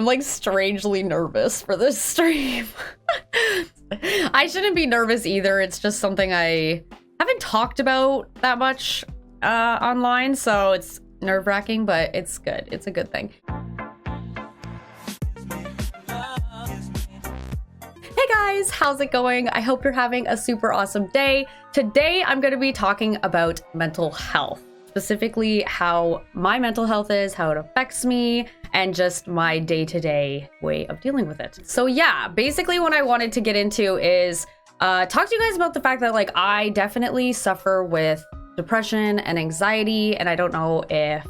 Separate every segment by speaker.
Speaker 1: I'm like strangely nervous for this stream. I shouldn't be nervous either. It's just something I haven't talked about that much online, so it's nerve-wracking, but it's good. It's a good thing. Hey guys, how's it going? I hope you're having a super awesome day. Today, I'm going to be talking about mental health, specifically how my mental health is, how it affects me, and just my day-to-day way of dealing with it. So yeah, basically what I wanted to get into is talk to you guys about the fact that like I definitely suffer with depression and anxiety, and I don't know if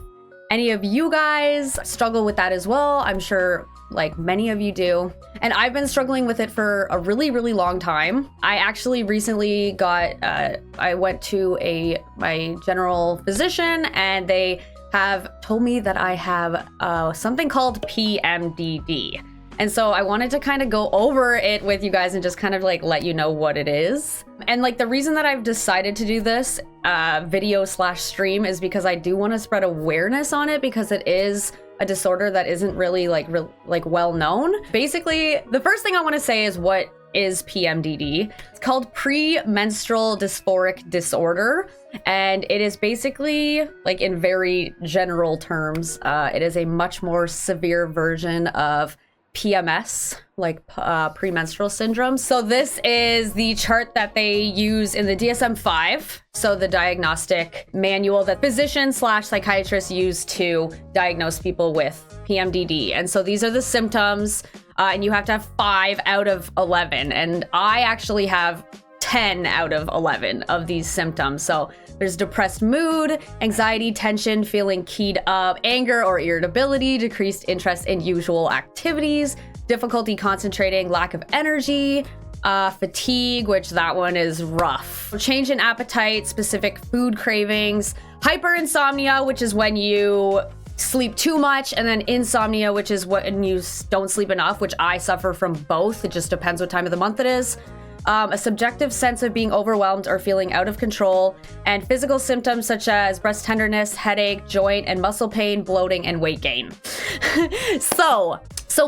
Speaker 1: any of you guys struggle with that as well. I'm sure like many of you do. And I've been struggling with it for a really, really long time. I actually recently got, I went to my general physician, and they have told me that I have something called PMDD. And so I wanted to kind of go over it with you guys and just kind of like let you know what it is. And like the reason that I've decided to do this video/stream is because I do want to spread awareness on it, because it is a disorder that isn't really like well known. Basically, the first thing I want to say is what is PMDD. It's called premenstrual dysphoric disorder, and it is basically, like in very general terms, it is a much more severe version of PMS, like premenstrual syndrome. So this is the chart that they use in the DSM-5, so the diagnostic manual that physicians/psychiatrists use to diagnose people with PMDD. And so these are the symptoms, and you have to have 5 out of 11. And I actually have 10 out of 11 of these symptoms. So there's depressed mood, anxiety, tension, feeling keyed up, anger or irritability, decreased interest in usual activities, difficulty concentrating, lack of energy, fatigue, which that one is rough, change in appetite, specific food cravings, hyperinsomnia, which is when you sleep too much, and then insomnia, which is when you don't sleep enough, which I suffer from both. It just depends what time of the month it is. A subjective sense of being overwhelmed or feeling out of control, and physical symptoms such as breast tenderness, headache, joint and muscle pain, bloating, and weight gain. So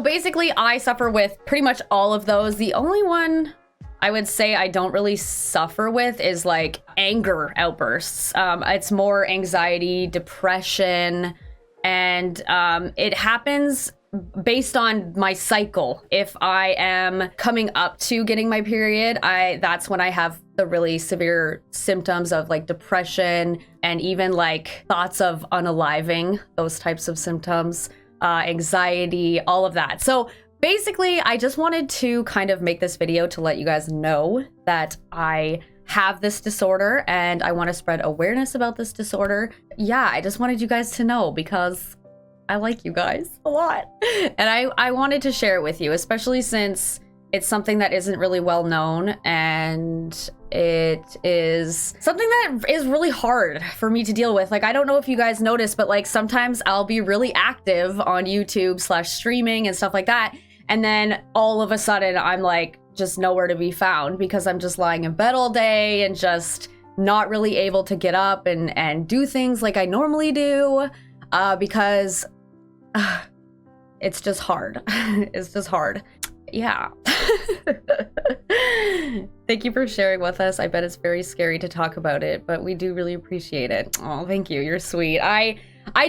Speaker 1: basically I suffer with pretty much all of those. The only one I would say I don't really suffer with is like anger outbursts. It's more anxiety, depression, and it happens based on my cycle. If I am coming up to getting my period, that's when I have the really severe symptoms of like depression and even like thoughts of unaliving, those types of symptoms, anxiety, all of that. So basically, I just wanted to kind of make this video to let you guys know that I have this disorder and I want to spread awareness about this disorder. Yeah, I just wanted you guys to know because I like you guys a lot. And I wanted to share it with you, especially since it's something that isn't really well known, and it is something that is really hard for me to deal with. Like, I don't know if you guys notice, but like sometimes I'll be really active on YouTube/streaming and stuff like that. And then all of a sudden I'm like just nowhere to be found because I'm just lying in bed all day and just not really able to get up and do things like I normally do. Because it's just hard. It's just hard. Yeah. Thank you for sharing with us. I bet it's very scary to talk about it, but we do really appreciate it. Oh, thank you. You're sweet. I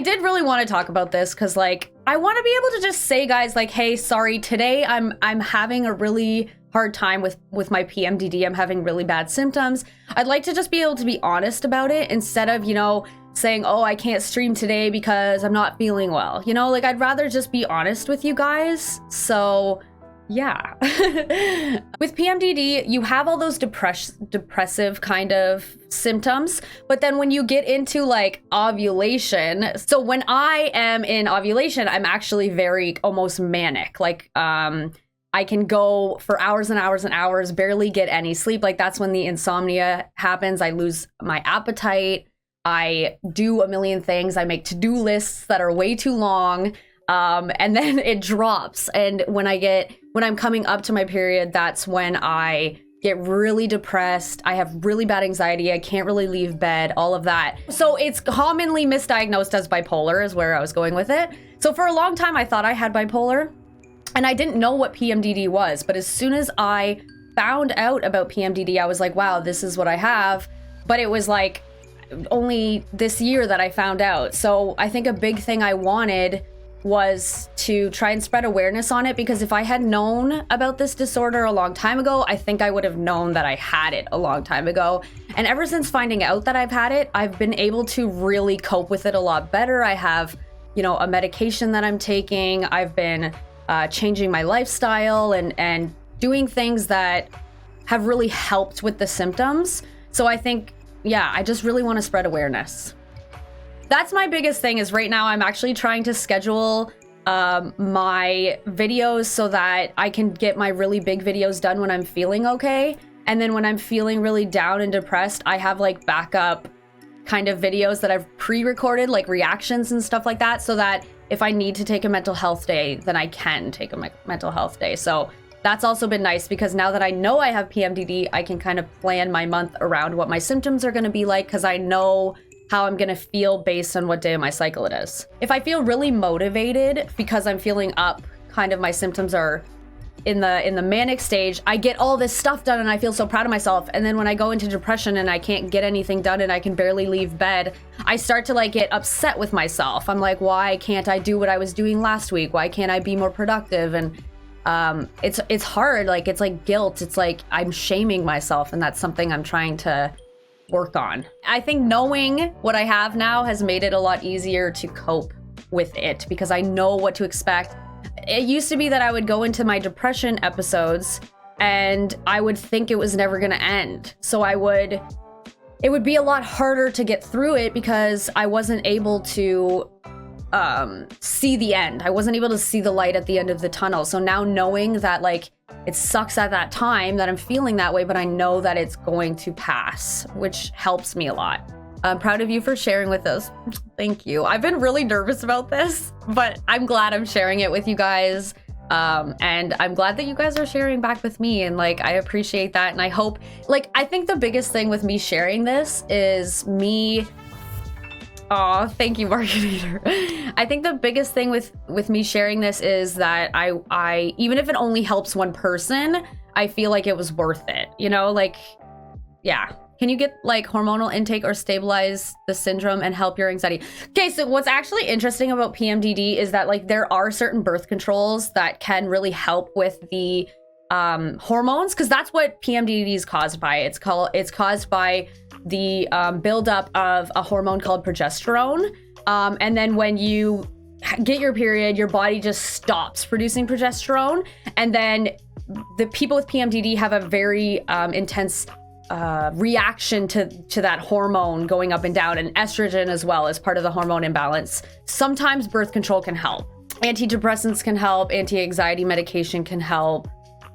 Speaker 1: did really want to talk about this because like I want to be able to just say, guys, like, hey, sorry, today I'm having a really hard time with my PMDD. I'm having really bad symptoms. I'd like to just be able to be honest about it instead of, you know, saying, oh, I can't stream today because I'm not feeling well. You know, like I'd rather just be honest with you guys. So yeah. With PMDD, you have all those depressive kind of symptoms, but then when you get into like ovulation, so when I am in ovulation, I'm actually very almost manic. Like I can go for hours and hours and hours, barely get any sleep. Like that's when the insomnia happens. I lose my appetite. I do a million things. I make to-do lists that are way too long. And then it drops. And when I'm coming up to my period, that's when I get really depressed. I have really bad anxiety. I can't really leave bed, all of that. So it's commonly misdiagnosed as bipolar is where I was going with it. So for a long time, I thought I had bipolar. And I didn't know what PMDD was, but as soon as I found out about PMDD, I was like, wow, this is what I have. But it was like only this year that I found out. So I think a big thing I wanted was to try and spread awareness on it, because if I had known about this disorder a long time ago, I think I would have known that I had it a long time ago. And ever since finding out that I've had it, I've been able to really cope with it a lot better. I have, you know, a medication that I'm taking. I've been changing my lifestyle and doing things that have really helped with the symptoms. So I think, yeah, I just really want to spread awareness. That's my biggest thing. Is right now I'm actually trying to schedule my videos so that I can get my really big videos done when I'm feeling okay. And then when I'm feeling really down and depressed, I have like backup kind of videos that I've pre-recorded, like reactions and stuff like that, so that if I need to take a mental health day, then I can take a mental health day. So that's also been nice, because now that I know I have PMDD, I can kind of plan my month around what my symptoms are going to be like, because I know how I'm going to feel based on what day of my cycle it is. If I feel really motivated because I'm feeling up, kind of my symptoms are in the manic stage, I get all this stuff done and I feel so proud of myself. And then when I go into depression and I can't get anything done and I can barely leave bed, I start to like get upset with myself. I'm like, why can't I do what I was doing last week? Why can't I be more productive? And it's hard. Like, it's like guilt. It's like I'm shaming myself, and that's something I'm trying to work on. I think knowing what I have now has made it a lot easier to cope with it, because I know what to expect. It used to be that I would go into my depression episodes and I would think it was never going to end. So it would be a lot harder to get through it, because I wasn't able to see the end. I wasn't able to see the light at the end of the tunnel. So now knowing that, like, it sucks at that time that I'm feeling that way, but I know that it's going to pass, which helps me a lot. I'm proud of you for sharing with us. Thank you. I've been really nervous about this, but I'm glad I'm sharing it with you guys. And I'm glad that you guys are sharing back with me, and like, I appreciate that. And I hope, like, I think the biggest thing with me sharing this is me. Oh, thank you, Marketer. I think the biggest thing with me sharing this is that I even if it only helps one person, I feel like it was worth it. You know, like, yeah. Can you get like hormonal intake or stabilize the syndrome and help your anxiety? Okay, so what's actually interesting about PMDD is that like there are certain birth controls that can really help with the hormones, because that's what PMDD is caused by. It's caused by the buildup of a hormone called progesterone. And then when you get your period, your body just stops producing progesterone. And then the people with PMDD have a very intense reaction to that hormone going up and down, and estrogen as well as part of the hormone imbalance. Sometimes birth control can help. Antidepressants can help. Anti-anxiety medication can help.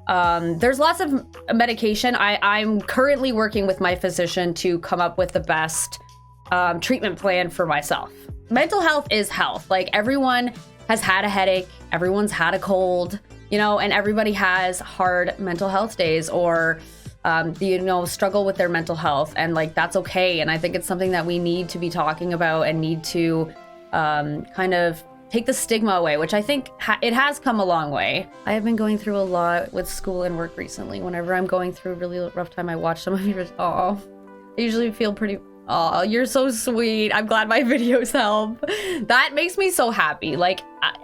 Speaker 1: There's lots of medication. I'm currently working with my physician to come up with the best treatment plan for myself. Mental health is health. Like, everyone has had a headache, everyone's had a cold, you know, and everybody has hard mental health days, or struggle with their mental health, and like, that's okay. And I think it's something that we need to be talking about and need to kind of take the stigma away, which I think it has come a long way. I have been going through a lot with school and work recently. Whenever I'm going through a really rough time, I watch some of your, I usually feel pretty, you're so sweet. I'm glad my videos help. That makes me so happy. Like,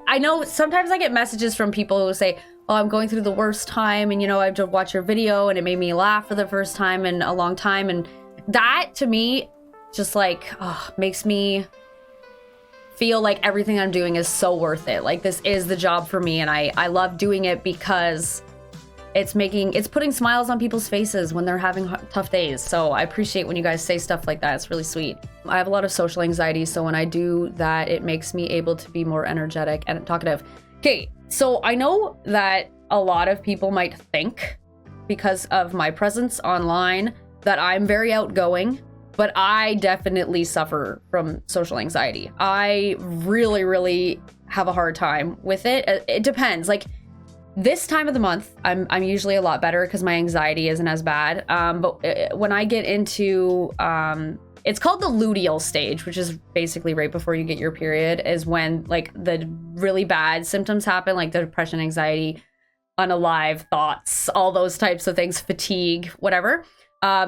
Speaker 1: I know sometimes I get messages from people who say, oh, I'm going through the worst time, and, you know, I just watched your video and it made me laugh for the first time in a long time. And that, to me, just like, makes me feel like everything I'm doing is so worth it. Like, this is the job for me, and I love doing it because it's putting smiles on people's faces when they're having tough days. So I appreciate when you guys say stuff like that. It's really sweet. I have a lot of social anxiety, so when I do that, it makes me able to be more energetic and talkative. Okay, so I know that a lot of people might think, because of my presence online, that I'm very outgoing, but I definitely suffer from social anxiety. I really, really have a hard time with it. It depends. Like, this time of the month, I'm usually a lot better because my anxiety isn't as bad. But when I get into it's called the luteal stage, which is basically right before you get your period, is when like the really bad symptoms happen, like the depression, anxiety, unalive thoughts, all those types of things, fatigue, whatever.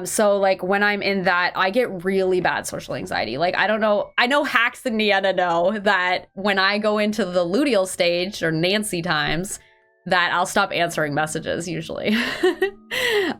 Speaker 1: So like when I'm in that, I get really bad social anxiety. Like, I don't know, I know Hacks and Niana know that when I go into the luteal stage, or Nancy times, that I'll stop answering messages usually.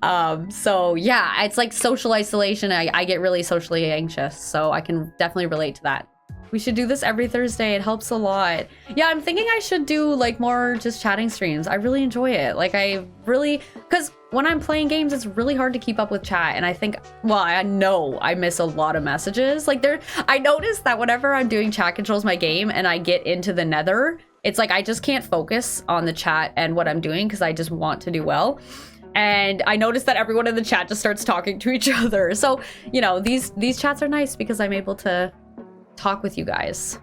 Speaker 1: So yeah, it's like social isolation. I get really socially anxious, so I can definitely relate to that. We should do this every Thursday. It helps a lot. Yeah, I'm thinking I should do like more just chatting streams. I really enjoy it. Like because when I'm playing games, it's really hard to keep up with chat. And I think, well, I know I miss a lot of messages. Like I noticed that whenever I'm doing chat controls my game and I get into the nether, it's like I just can't focus on the chat and what I'm doing because I just want to do well. And I noticed that everyone in the chat just starts talking to each other. So, you know, these chats are nice because I'm able to talk with you guys.